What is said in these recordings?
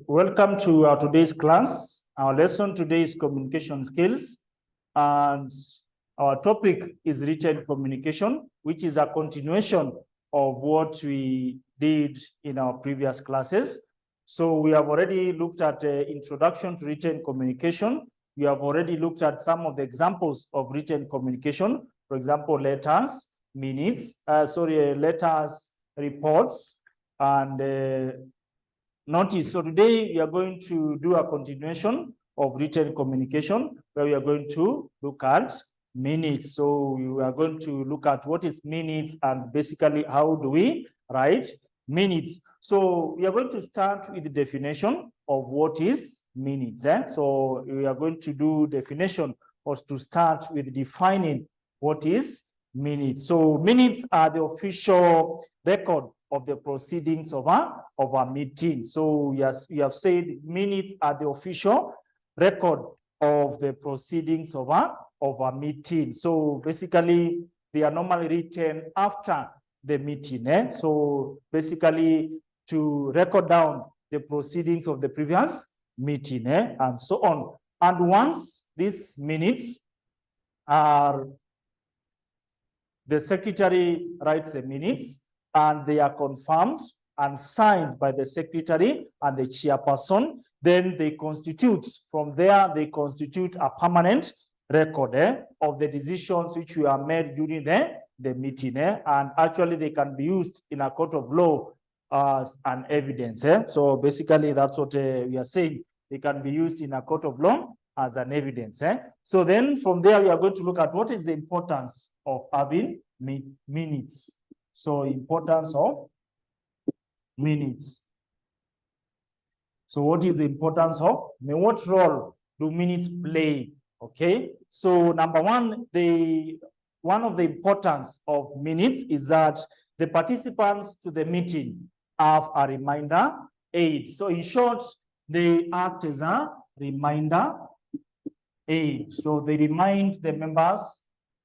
Welcome to our today's class. Our lesson today is communication skills, and our topic is written communication, which is a continuation of what we did in our previous classes. So we have already looked at introduction to written communication. We have already looked at some of the examples of written communication. For example, letters, letters, reports, and notice. So today we are going to do a continuation of written communication where we are going to look at minutes. So we are going to look at what is minutes and basically how do we write minutes. So we are going to start with the definition of what is minutes. So we are going to do definition or to start with defining what is minutes. So minutes are the official record of the proceedings of a meeting. So yes, we have said minutes are the official record of the proceedings of a meeting. So basically, they are normally written after the meeting. So basically, to record down the proceedings of the previous meeting, and so on. And once these minutes are, the secretary writes the minutes, and they are confirmed and signed by the secretary and the chairperson, then they constitute, from there, they constitute a permanent record of the decisions which were made during the meeting. And actually, they can be used in a court of law as an evidence. So basically, that's what we are saying. They can be used in a court of law as an evidence. So then from there, we are going to look at what is the importance of having minutes. So importance of minutes. So what is the importance of, what role do minutes play? Okay, so number one, one of the importance of minutes is that the participants to the meeting have a reminder aid. So in short, they act as a reminder aid. So they remind the members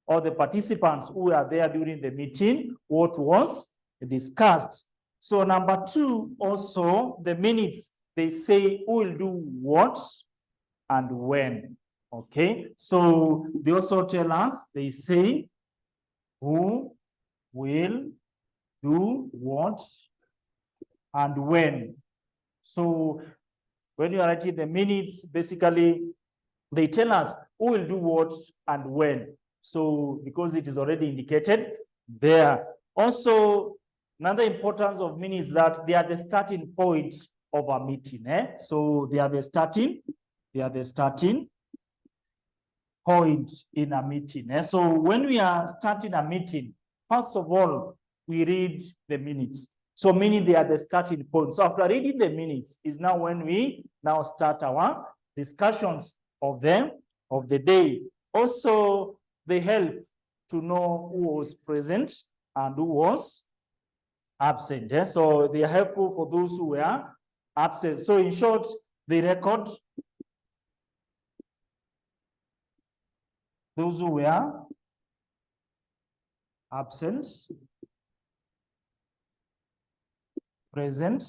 or the participants who are there during the meeting what was discussed. So number two, also the minutes, they say who will do what and when. Okay, so they also tell us, they say who will do what and when. So when you are writing the minutes, basically they tell us who will do what and when. So because it is already indicated there. Also, another importance of minutes that they are the starting point of a meeting. So they are the starting point in a meeting. So when we are starting a meeting, first of all, we read the minutes. So meaning they are the starting point. So after reading the minutes is now when we now start our discussions of them of the day. Also, they help to know who was present and who was absent. So they are helpful for those who were absent. So in short, they record those who were absent, present.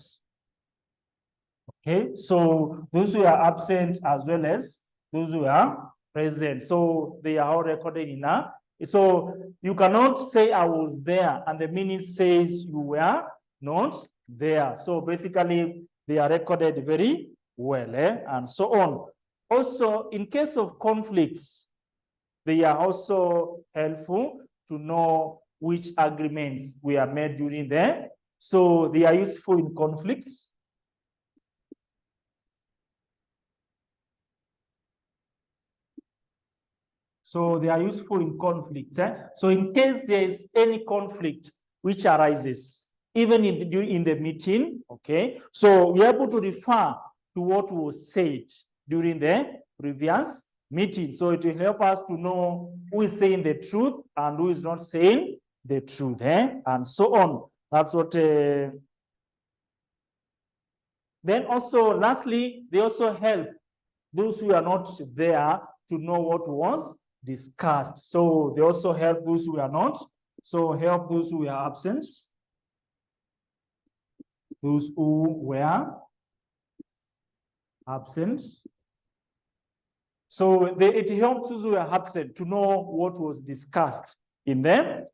Okay, so those who are absent as well as those who are present. So they are all recorded in a. So you cannot say I was there and the minute says you were not there. So basically they are recorded very well, and so on. Also, in case of conflicts, they are also helpful to know which agreements were made during there. So they are useful in conflicts. So they are useful in conflict. So in case there is any conflict which arises, even in the meeting, okay, so we are able to refer to what was said during the previous meeting. So it will help us to know who is saying the truth and who is not saying the truth, and so on. That's what. Then also, lastly, they also help those who are not there to know what was discussed. So they also help those who are not. So help those who are absent, those who were absent. So it helps those who are absent to know what was discussed in the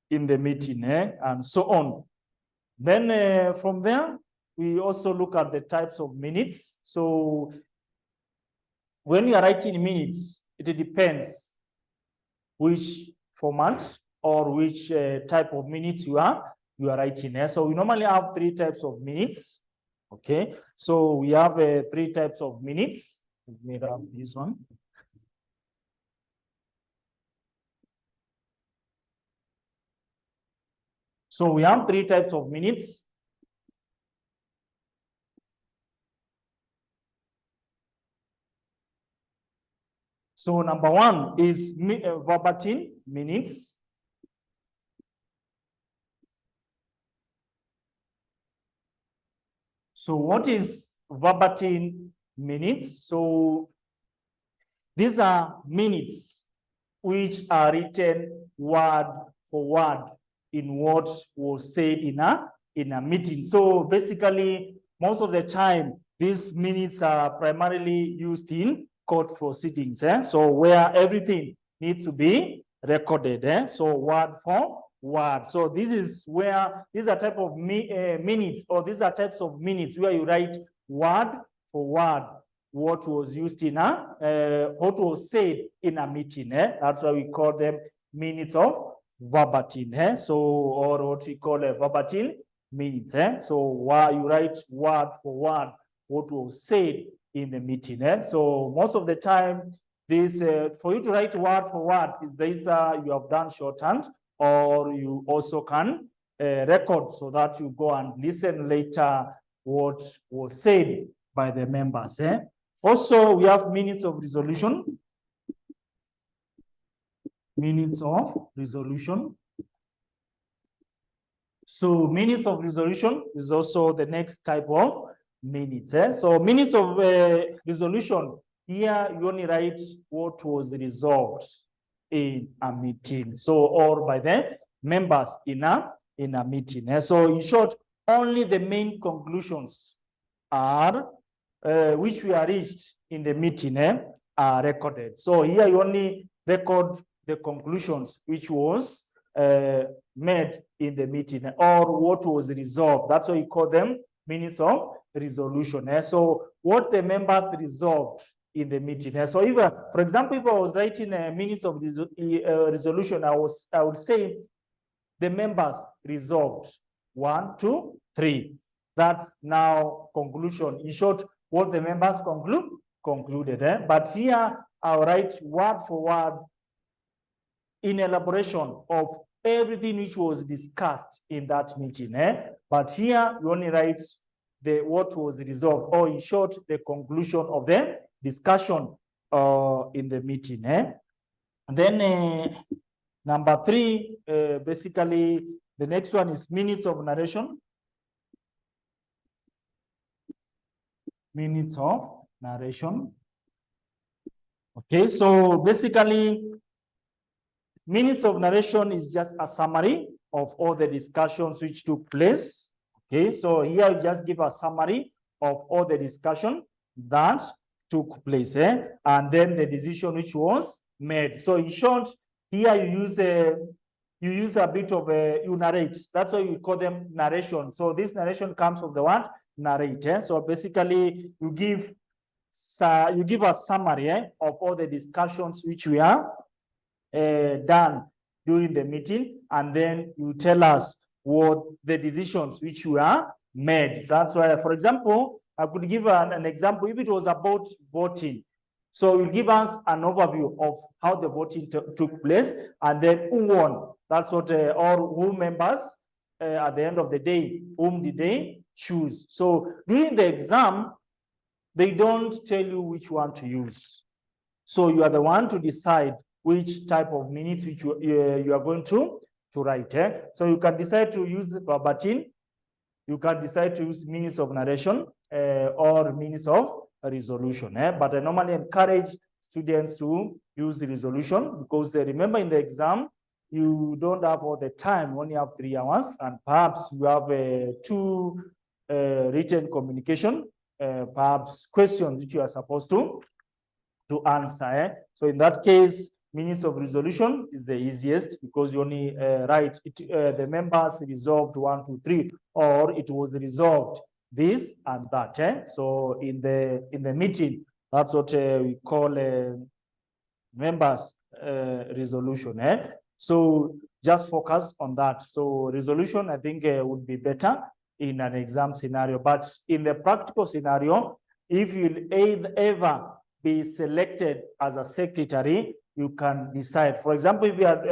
meeting, and so on. Then from there, we also look at the types of minutes. So when you are writing minutes, it depends which format or which type of minutes you are writing. So we normally have 3 types of minutes. Okay, so we have 3 types of minutes. Let me grab this one. So we have 3 types of minutes. So number 1 is verbatim minutes. So what is verbatim minutes? So these are minutes which are written word for word in what was said in a meeting. So basically, most of the time, these minutes are primarily used in court proceedings. So where everything needs to be recorded. So word for word. So this is where these are type of minutes, or these are types of minutes where you write word for word what was used in what was said in a meeting. That's why we call them minutes of verbatim. So, or what we call a verbatim minutes. So while you write word for word what was said in the meeting. So most of the time, this for you to write word for word is either you have done shorthand, or you also can record so that you go and listen later what was said by the members. Also, we have minutes of resolution. Minutes of resolution. So minutes of resolution is also the next type of minutes. So minutes of resolution, here you only write what was resolved in a meeting. So, or by the members in a meeting. So in short, only the main conclusions are which we are reached in the meeting are recorded. So here you only record the conclusions which was made in the meeting, or what was resolved. That's why you call them minutes of resolution. So what the members resolved in the meeting. So if, for example, if I was writing minutes of resolution, I would say the members resolved 1, 2, 3. That's now conclusion. In short, what the members concluded. But here I'll write word for word in elaboration of everything which was discussed in that meeting. But here you only write what was resolved, or in short, the conclusion of the discussion in the meeting. And then number 3, basically, the next one is minutes of narration. Minutes of narration. Okay, so basically, minutes of narration is just a summary of all the discussions which took place. Okay, so here I just give a summary of all the discussion that took place, and then the decision which was made. So in short, here you use a bit of you narrate. That's why we call them narration. So this narration comes from the word narrate. So basically, you give a summary of all the discussions which we are done during the meeting, and then you tell us what the decisions which were made. That's why, for example, I could give an example if it was about voting. So you give us an overview of how the voting took place, and then who won. That's what, or who members at the end of the day, whom did they choose. So during the exam, they don't tell you which one to use. So you are the one to decide which type of minutes which you are going to write. So you can decide to use verbatim, you can decide to use minutes of narration, or minutes of resolution. But I normally encourage students to use the resolution, because remember, in the exam, you don't have all the time, you only have 3 hours, and perhaps you have 2 written communication perhaps questions which you are supposed to answer. So in that case, minutes of resolution is the easiest because you only write it, the members resolved 1, 2, 3, or it was resolved this and that. So in the meeting, that's what we call members resolution. So just focus on that. So resolution, I think, would be better in an exam scenario. But in the practical scenario, if you'll ever be selected as a secretary, you can decide. For example, if you have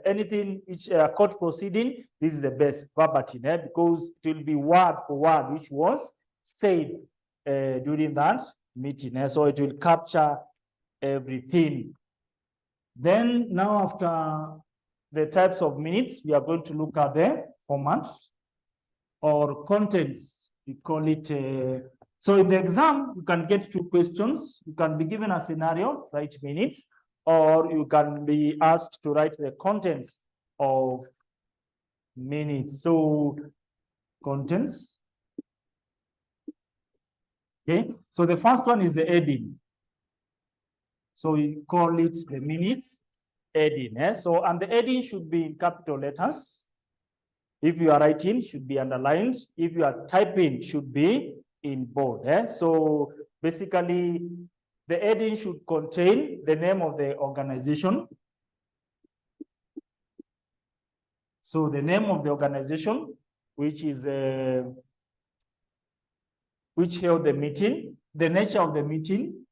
anything which court proceeding, this is the best verbatim, because it will be word for word which was said during that meeting. So it will capture everything. Then now, after the types of minutes, we are going to look at the format or contents. We call it. So in the exam, you can get 2 questions. You can be given a scenario, write minutes, or you can be asked to write the contents of minutes. So contents. Okay. So the first one is the heading. So we call it the minutes heading. So, and the heading should be in capital letters. If you are writing, should be underlined. If you are typing, should be in bold. So basically, the heading should contain the name of the organization. So the name of the organization, which is which held the meeting, the nature of the meeting,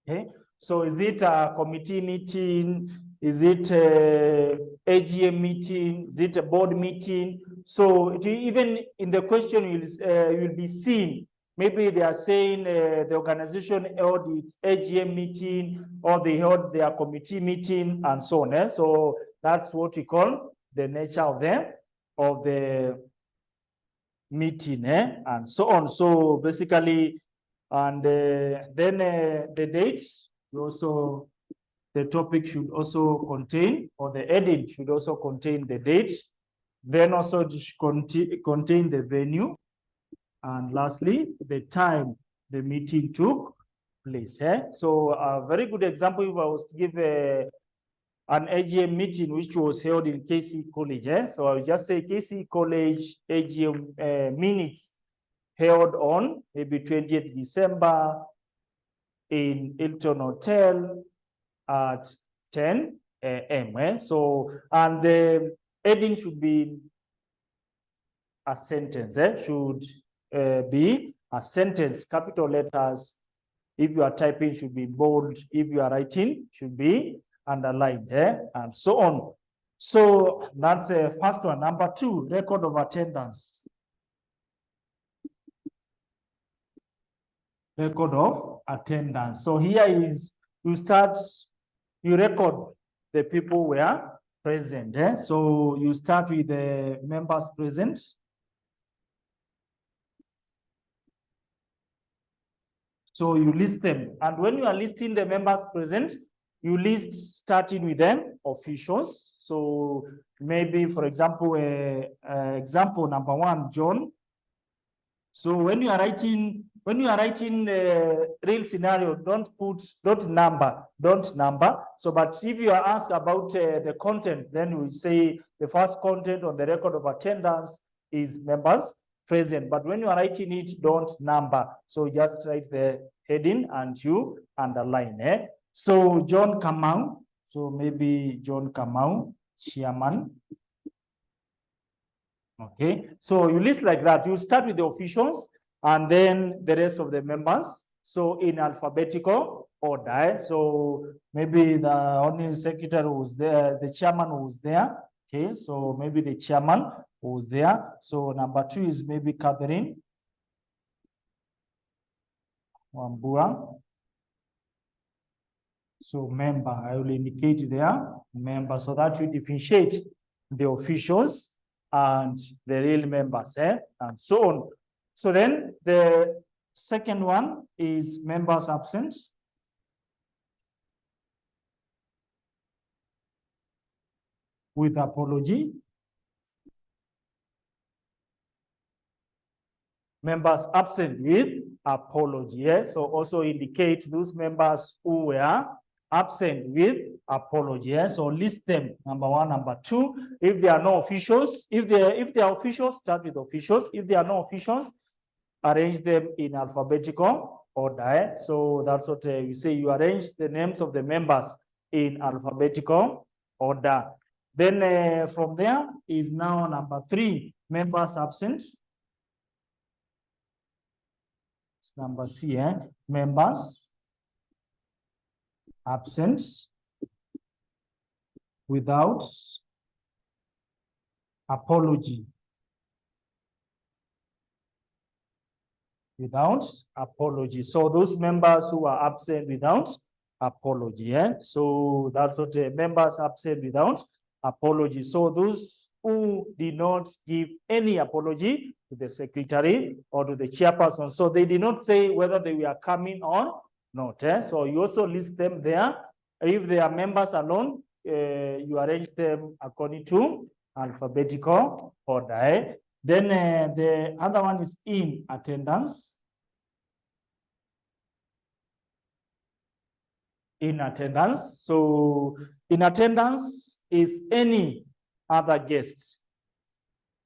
okay. So is it a committee meeting? Is it a AGM meeting? Is it a board meeting? So even in the question, you'll be seeing, maybe they are saying the organization held its AGM meeting, or they held their committee meeting, and so on. So that's what we call the nature of the meeting, and so on. So basically, and then the date, also the topic should also contain, or the heading should also contain the date. Then also contain the venue, and lastly, the time the meeting took place. So a very good example, if I was to give an AGM meeting which was held in KC College. So I'll just say KC College AGM minutes held on maybe 20th December in Hilton Hotel at 10 a.m. So, and the heading should be a sentence, should be a sentence, capital letters. If you are typing, should be bold. If you are writing, should be underlined, and so on. So that's the first one. Number 2, record of attendance. Record of attendance. So here is, you record the people who were present. So you start with the members present. So you list them. And when you are listing the members present, you list starting with them officials. So maybe, for example, example number 1, John. So when you are writing real scenario, don't number. So, but if you are asked about the content, then we say the first content on the record of attendance is members present. But when you are writing it, don't number. So just write the heading and you underline. So John Kamau. So maybe John Kamau, chairman. Okay, so you list like that. You start with the officials and then the rest of the members. So in alphabetical order. So maybe the only secretary was there, the chairman was there. Okay, so maybe the chairman was there. So number 2 is maybe Catherine Wambua. So member, I will indicate there, member, so that we differentiate the officials and the real members, and so on. So then the second one is members absent. with apology. Members absent with apology. Yeah? So also indicate those members who were absent with apology. Yeah? So list them, number one, number two. If there are no officials, if they are officials, start with officials. If there are no officials, arrange them in alphabetical order. Eh? So that's what we say. You arrange the names of the members in alphabetical order. Then from there is now number three, members absent. It's number C, members absent without apology. Without apology. So those members who are absent without apology. So that's what members absent without apology. So those who did not give any apology to the secretary or to the chairperson. So they did not say whether they were coming or not. So you also list them there. If they are members alone, you arrange them according to alphabetical order. Then the other one is in attendance. In attendance. So in attendance is any other guest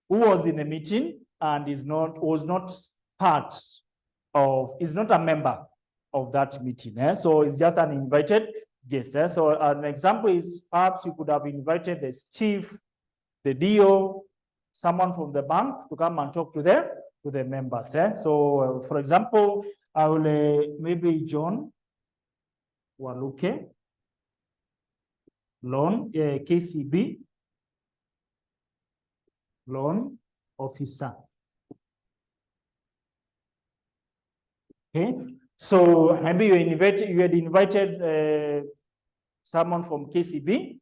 who was in the meeting and was not a member of that meeting. So it's just an invited guest. So an example is perhaps you could have invited the chief, the DO, someone from the bank to come and talk to the members. So for example, I will maybe John Waluke, loan, KCB, loan officer. Okay, so maybe you had invited someone from KCB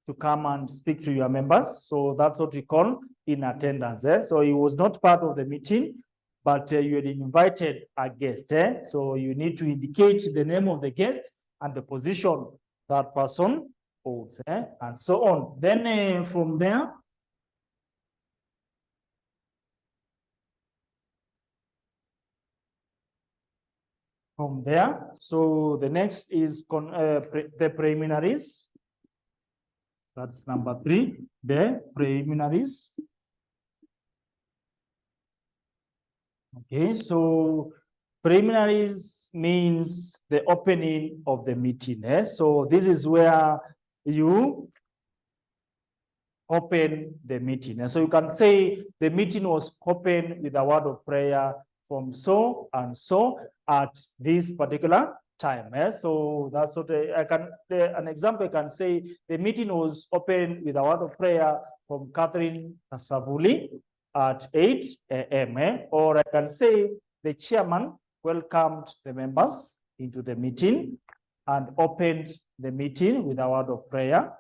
to come and speak to your members. So that's what we call in attendance. So he was not part of the meeting, but you had invited a guest. So you need to indicate the name of the guest and the position that person holds, and so on. Then from there, so the next is the preliminaries. That's number three, the preliminaries. Okay, so preliminaries means the opening of the meeting. So this is where you open the meeting. So you can say the meeting was opened with a word of prayer from so and so at this particular time. So that's what an example I can say the meeting was opened with a word of prayer from Catherine Kasavuli at 8 a.m. Or I can say the chairman welcomed the members into the meeting and opened the meeting with a word of prayer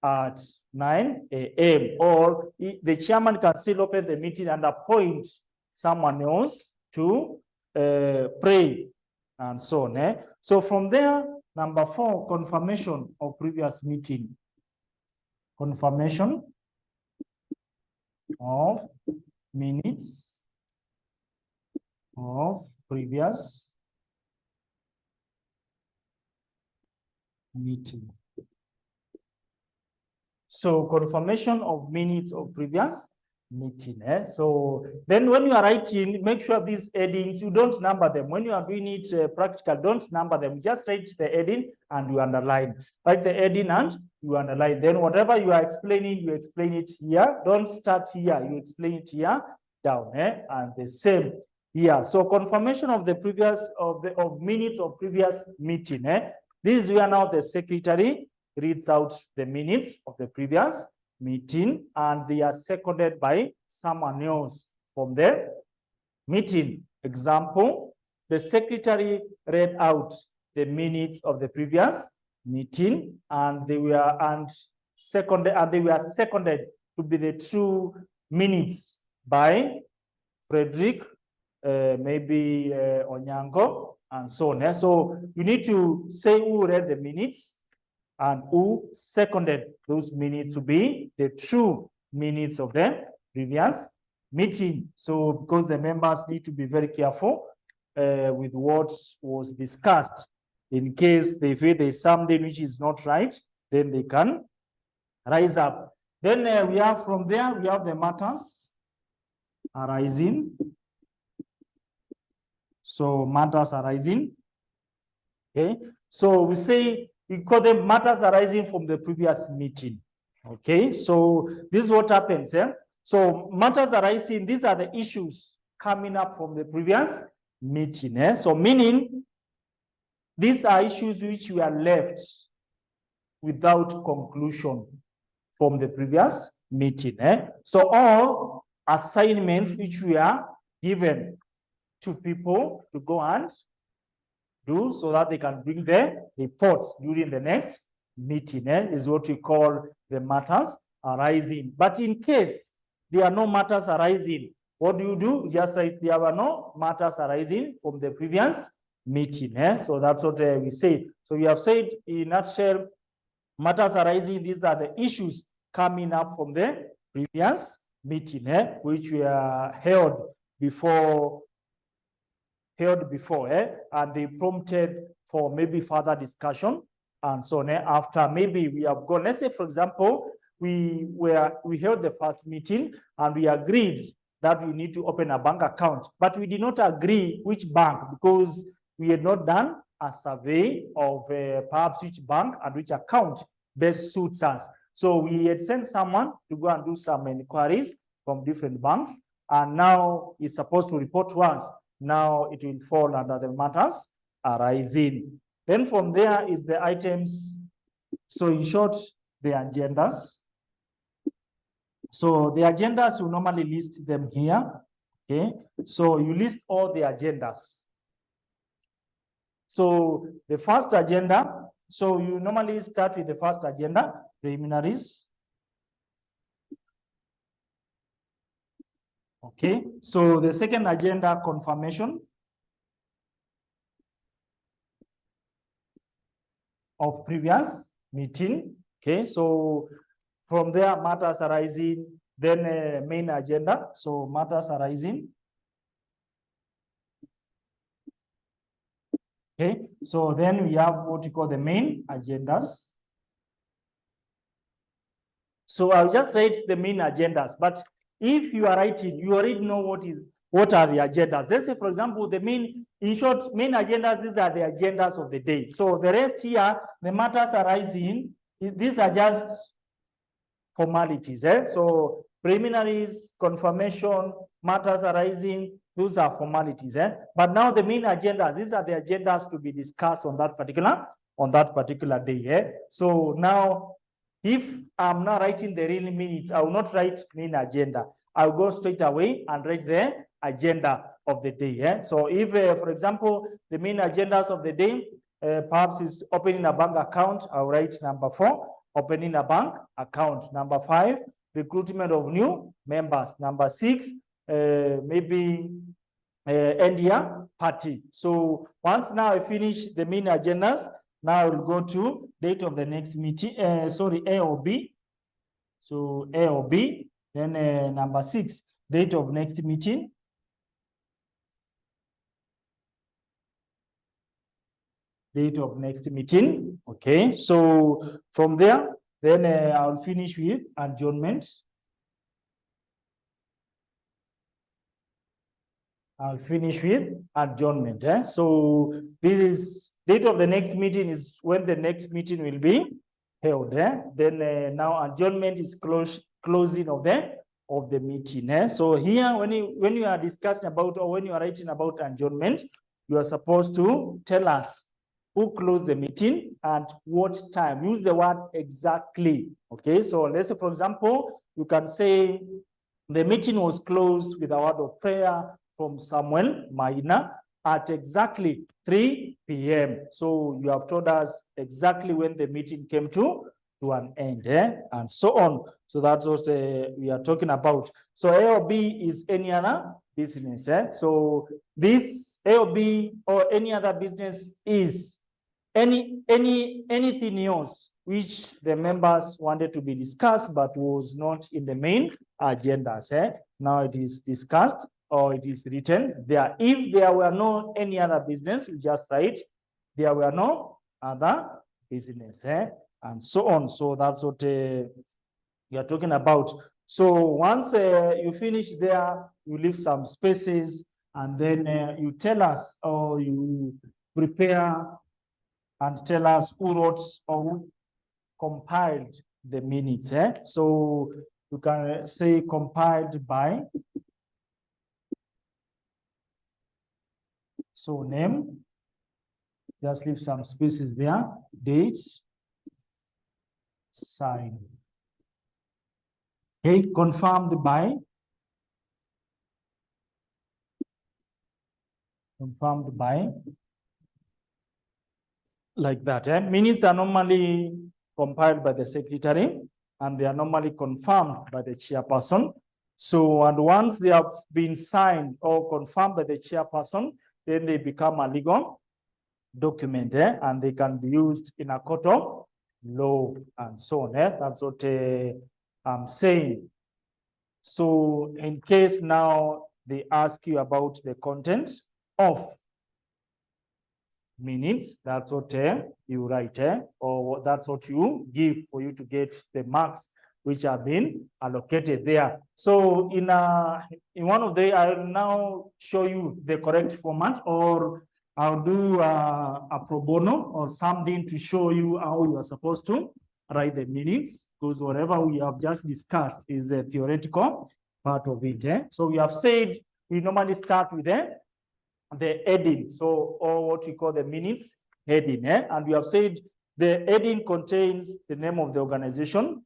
at 9 a.m. Or the chairman can still open the meeting and appoint someone else to pray and so on. So from there, number four, confirmation of previous meeting. Confirmation of minutes of previous meeting. So confirmation of minutes of previous meeting. So then when you are writing, make sure these headings, you don't number them. When you are doing it practical, don't number them. Just write the heading and you underline. Write the heading and you underline. Then whatever you are explaining, you explain it here. Don't start here. You explain it here down. And the same here. So confirmation of the previous of minutes of previous meeting. This is where now the secretary reads out the minutes of the previous meeting and they are seconded by someone else from the meeting. Example, the secretary read out the minutes of the previous meeting and they were seconded to be the true minutes by Frederick, maybe Onyango, and so on. So you need to say who read the minutes and who seconded those minutes to be the true minutes of the previous meeting. So because the members need to be very careful with what was discussed. In case they feel there's something which is not right, then they can rise up. Then we have from there, we have the matters arising. So matters arising. Okay. So we say we call them matters arising from the previous meeting. Okay. So this is what happens. So matters arising, these are the issues coming up from the previous meeting. So meaning these are issues which we are left without conclusion from the previous meeting. So all assignments which we are given to people to go and do so that they can bring their reports during the next meeting is what we call the matters arising. But in case there are no matters arising, what do you do? Just say there were no matters arising from the previous meeting. So that's what we say. So we have said in a nutshell, matters arising, these are the issues coming up from the previous meeting, which we are held before, and they prompted for maybe further discussion and so on. After maybe we have gone, let's say, for example, we held the first meeting and we agreed that we need to open a bank account, but we did not agree which bank because we had not done a survey of perhaps which bank and which account best suits us. So we had sent someone to go and do some inquiries from different banks, and now he's supposed to report to us. Now it will fall under the matters arising. Then from there is the items. So in short, the agendas. So the agendas, you normally list them here. Okay. So you list all the agendas. So the first agenda, so you normally start with the first agenda, preliminaries. Okay, so the second agenda, confirmation of previous meeting. Okay, so from there, matters arising, then main agenda, so matters arising. Okay, so then we have what we call the main agendas. So I'll just write the main agendas, but if you are writing, you already know what are the agendas. Let's say, for example, the main agendas, these are the agendas of the day. So the rest here, the matters arising, these are just formalities. So preliminaries, confirmation, matters arising, those are formalities. But now the main agendas, these are the agendas to be discussed on that particular day. So now, if I'm not writing the real minutes, I will not write main agenda. I'll go straight away and write the agenda of the day. So if, for example, the main agendas of the day, perhaps is opening a bank account, I'll write number 4, opening a bank account. Number 5, recruitment of new members. Number 6, maybe end year party. So once now I finish the main agendas, now I will go to date of the next meeting, A or B. So A or B, then number 6, date of next meeting. Date of next meeting, okay. So from there, then I'll finish with adjournment. I'll finish with adjournment. So this is date of the next meeting is when the next meeting will be held. Then now adjournment is closing of the meeting. So here, when you are discussing about or when you are writing about adjournment, you are supposed to tell us who closed the meeting and what time. Use the word exactly. Okay. So let's say, for example, you can say the meeting was closed with a word of prayer from Samuel Maina at exactly 3 p.m. So you have told us exactly when the meeting came to an end, and so on. So that's what we are talking about. So A or B is any other business. So this A or B or any other business is anything else which the members wanted to be discussed but was not in the main agendas. Now it is discussed or it is written there. If there were no any other business, you just write there were no other business, and so on. So that's what we are talking about. So once you finish there, you leave some spaces, and then you tell us, or you prepare and tell us who wrote or who compiled the minutes. So you can say compiled by. So name, just leave some spaces there, date, sign. Okay, confirmed by. Confirmed by. Like that. Minutes are normally compiled by the secretary, and they are normally confirmed by the chairperson. So, and once they have been signed or confirmed by the chairperson, then they become a legal document, and they can be used in a court of law and so on. That's what I'm saying. So, in case now they ask you about the content of minutes, that's what you write, or that's what you give for you to get the marks which have been allocated there. So in one of the, I'll now show you the correct format, or I'll do a pro bono or something to show you how you are supposed to write the minutes, because whatever we have just discussed is the theoretical part of it. So we have said we normally start with the heading, so, or what we call the minutes heading, and we have said the heading contains the name of the organization.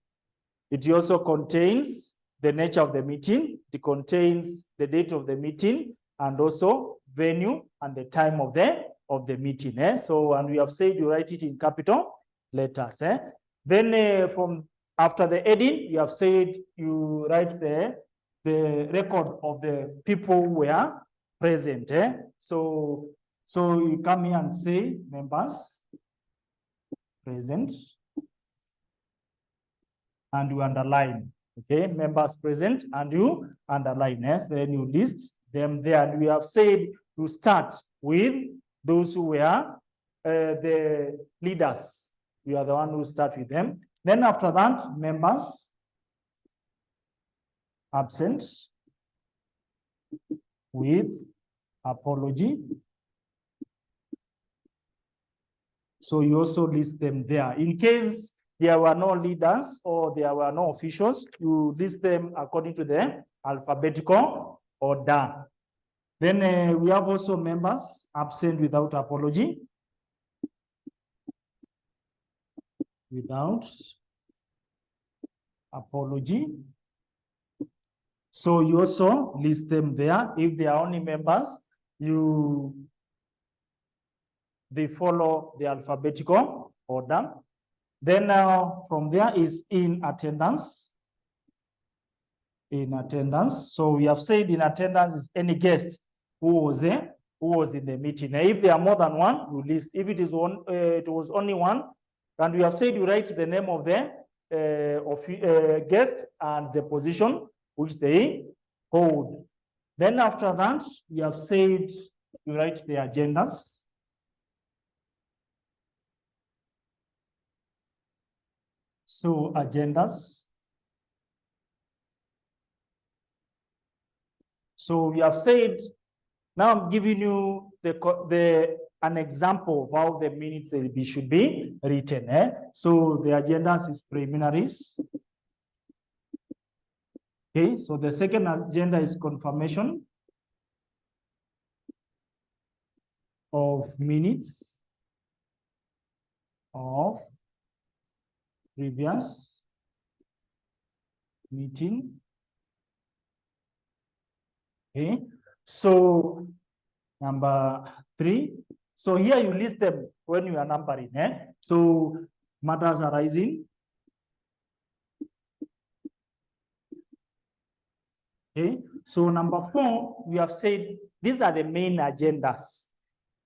It also contains the nature of the meeting. It contains the date of the meeting, and also venue and the time of the meeting. So, and we have said you write it in capital letters. Then from after the heading, you have said you write the record of the people who were present. So you come here and say members present, and you underline. Okay, members present, and you underline. So then you list them there. And we have said to start with those who were the leaders. You are the one who start with them. Then after that, members absent with apology. So you also list them there. In case there were no leaders or there were no officials, you list them according to the alphabetical order. Then we have also members absent without apology. Without apology. So you also list them there. If they are only members, they follow the alphabetical order. Then from there is in attendance. In attendance. So we have said in attendance is any guest who was there, who was in the meeting. Now, if there are more than one, you list. If it is one, it was only one, and we have said you write the name of the guest and the position which they hold. Then after that, we have said you write the agendas. So agendas. So we have said, now I'm giving you an example of how the minutes should be written. So the agendas is preliminaries. Okay, so the second agenda is confirmation of minutes of previous meeting. Okay, so number 3. So here you list them when you are numbering. So matters arising. Okay, so number 4, we have said these are the main agendas.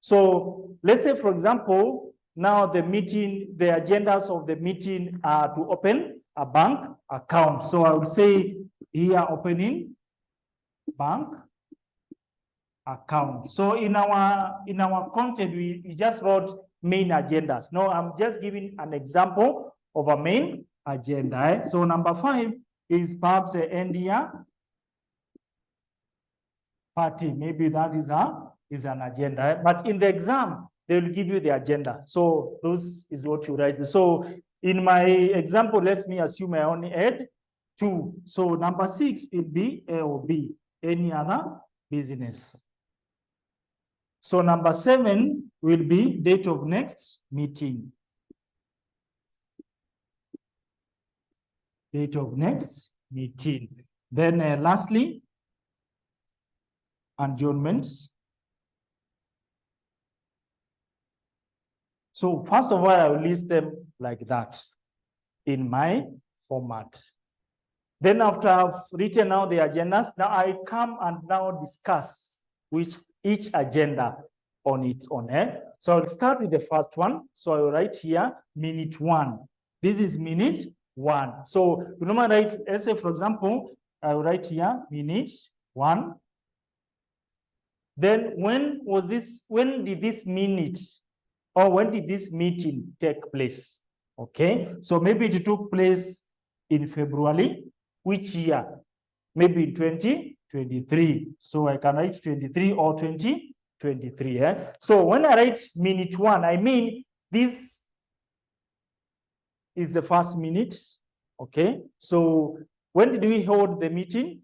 So let's say, for example, now the agendas of the meeting are to open a bank account. So I would say here opening bank account. So in our content, we just wrote main agendas. Now I'm just giving an example of a main agenda. So number 5 is perhaps end year party. Maybe that is an agenda. But in the exam, they will give you the agenda. So those is what you write. So in my example, let me assume I only add 2. So number 6 will be A or B, any other business. So number 7 will be date of next meeting. Date of next meeting. Then lastly, adjournments. So first of all, I will list them like that in my format. Then after I've written out the agendas, now I come and now discuss each agenda on its own. So I'll start with the first one. So I will write here minute 1. This is minute 1. So you normally write, let's say for example, I will write here minute 1. Then when did this minute or when did this meeting take place? Okay, so maybe it took place in February. Which year? Maybe in 2023. So I can write 23 or 2023. So when I write minute 1, I mean this is the first minute. Okay, so when did we hold the meeting?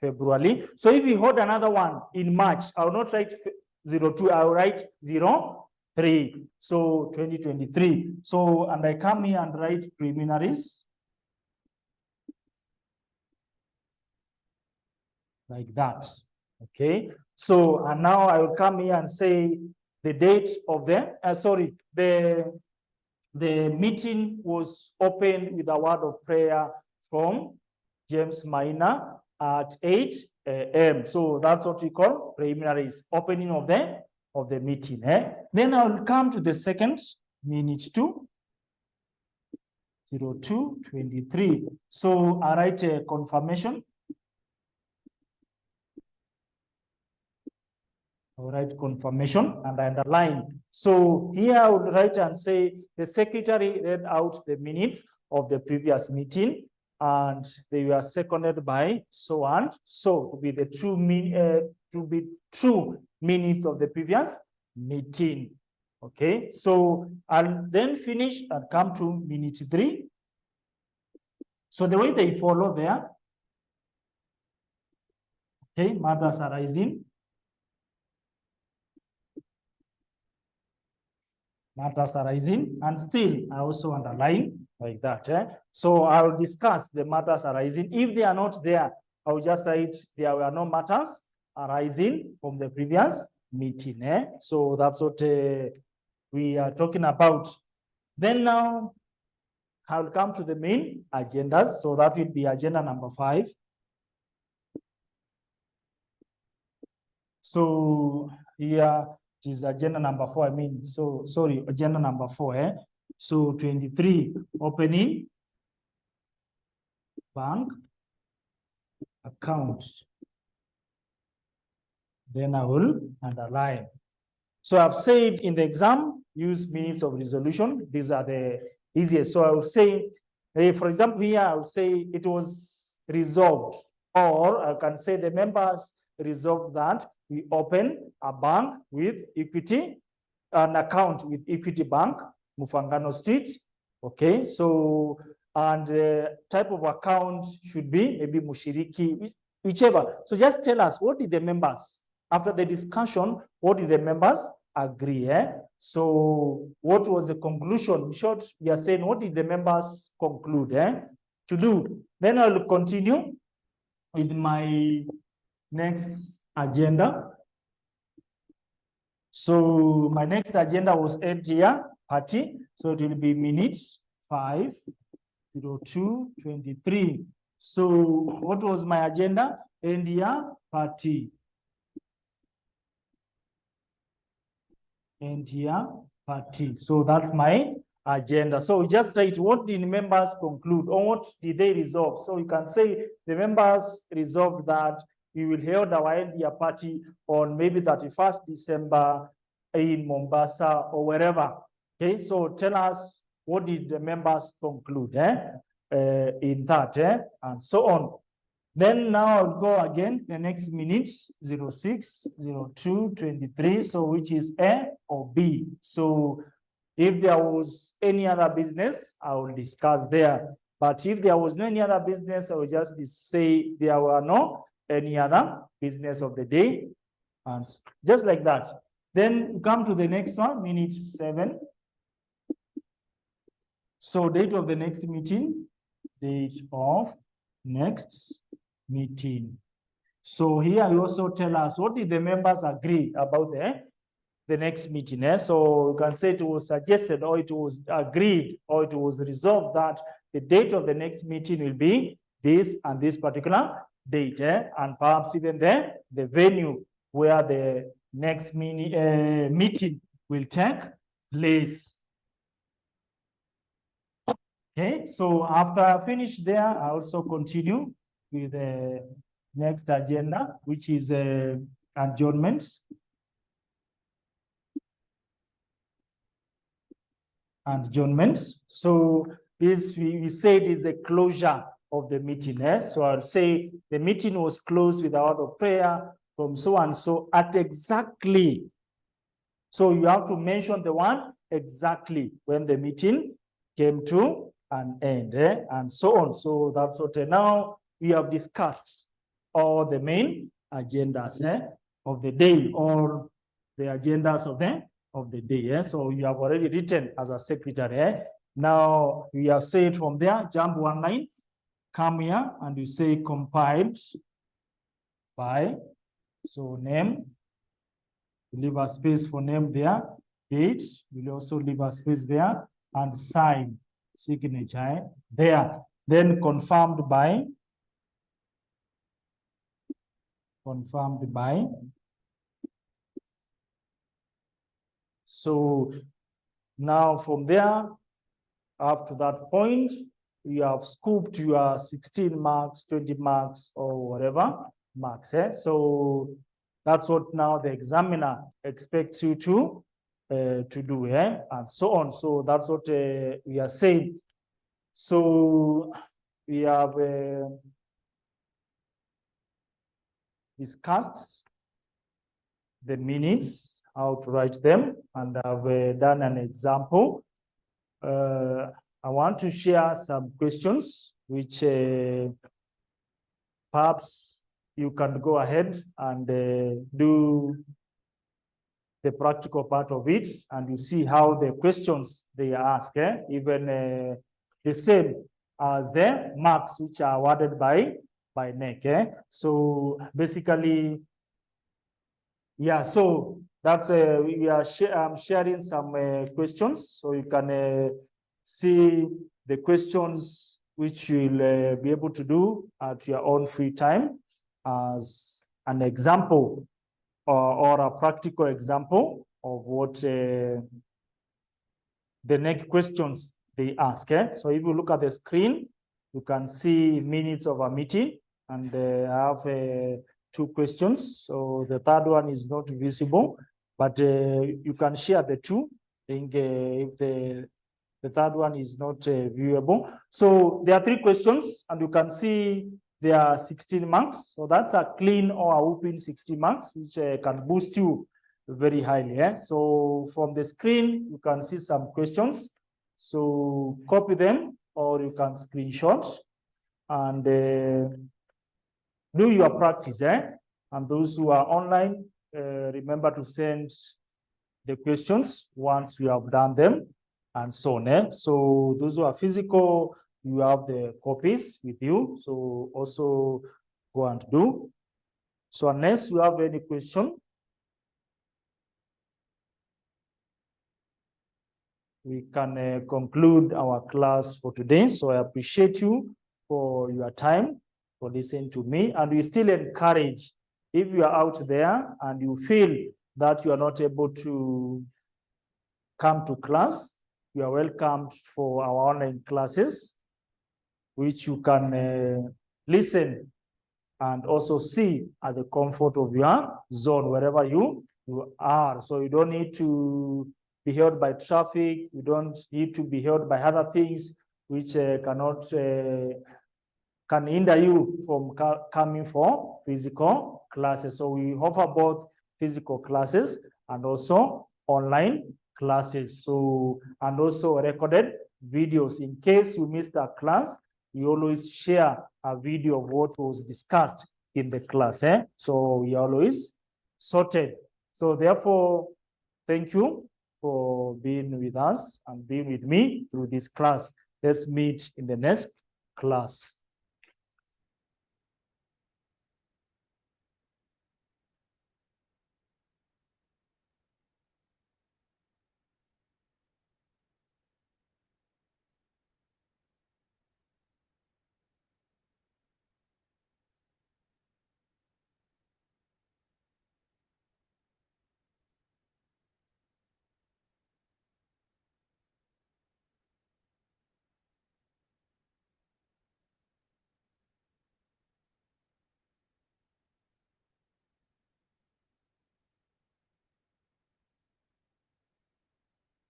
February. So if we hold another one in March, I will not write 02, I will write 03. So 2023. So, and I come here and write preliminaries. Like that. Okay. So, and now I will come here and say the date of the meeting was opened with a word of prayer from James Minor at 8 a.m. So that's what we call preliminaries, opening of the meeting. Then I will come to the second minute 2, 02/23. So I write a confirmation. I will write confirmation and I underline. So here I would write and say the secretary read out the minutes of the previous meeting and they were seconded by so and so to be the true minutes of the previous meeting. Okay, so I'll then finish and come to minute 3. So the way they follow there, okay, matters arising. Matters arising, and still I also underline like that. So I'll discuss the matters arising. If they are not there, I'll just write there were no matters arising from the previous meeting. So that's what we are talking about. Then now I'll come to the main agendas. So that will be agenda number 5. So here it is agenda number 4. Agenda number 4. So 23, opening bank account. Then I will underline. So I've said in the exam, use minutes of resolution. These are the easiest. So I will say, for example, here I will say it was resolved, or I can say the members resolved that we open a bank with Equity, an account with Equity Bank, Mufangano Street. Okay, so and type of account should be maybe Mushiriki, whichever. So just tell us, what did the members, after the discussion, what did the members agree? So what was the conclusion? In short, we are saying, what did the members conclude to do? Then I will continue with my next agenda. So my next agenda was end year party. So it will be minutes 5, 02/23. So what was my agenda? End year party. End year party. So that's my agenda. So just write, what did members conclude or what did they resolve? So you can say the members resolved that we will hold our end-year party on maybe 31st December in Mombasa or wherever. Okay, so tell us, what did the members conclude in that, and so on. Then now I'll go again, the next minute, 06, 02, 23, so which is A or B. So if there was any other business, I will discuss there. But if there was no any other business, I will just say there were no any other business of the day. And just like that. Then come to the next one, minute 7. So date of the next meeting, date of next meeting. So here you also tell us, what did the members agree about the next meeting? So you can say it was suggested, or it was agreed, or it was resolved that the date of the next meeting will be this and this particular date, and perhaps even the venue where the next meeting will take place. Okay, so after I finish there, I also continue with the next agenda, which is adjournments. Adjournments. So this we said is a closure of the meeting. So I'll say the meeting was closed with a word of prayer from so and so at exactly. So you have to mention the one exactly when the meeting came to an end, and so on. So that's what now we have discussed all the main agendas of the day, or the agendas of the day. So you have already written as a secretary. Now we have said from there, jump one line, come here, and you say compiled by, so name, leave a space for name there, date, we'll also leave a space there, and sign, signature there. Then confirmed by, so now from there up to that point, you have scooped your 16 marks, 20 marks, or whatever marks. So that's what now the examiner expects you to do, and so on. So that's what we are saying. So we have discussed the minutes, how to write them, and I've done an example. I want to share some questions which perhaps you can go ahead and do the practical part of it, and you see how the questions they ask, even the same as the marks which are awarded by NEC. So basically, yeah, so that's we are sharing some questions, so you can see the questions which you'll be able to do at your own free time as an example or a practical example of what the next questions they ask. So if you look at the screen, you can see minutes of a meeting, and I have 2 questions. So the third one is not visible, but you can share the 2. I think if the third one is not viewable. So there are 3 questions, and you can see there are 16 marks. So that's a clean or a whooping 16 marks, which can boost you very highly. So from the screen, you can see some questions. So copy them, or you can screenshot and do your practice. And those who are online, remember to send the questions once you have done them, and so on. So those who are physical, you have the copies with you. So also go and do. So unless you have any question, we can conclude our class for today. So I appreciate you for your time, for listening to me. And we still encourage, if you are out there and you feel that you are not able to come to class. You are welcomed for our online classes, which you can listen and also see at the comfort of your zone, wherever you are. So you don't need to be held by traffic. You don't need to be held by other things which can hinder you from coming for physical classes. So we offer both physical classes and also online classes. So, and also recorded videos. In case you missed a class, we always share a video of what was discussed in the class. So we always sorted. So therefore, thank you for being with us and being with me through this class. Let's meet in the next class.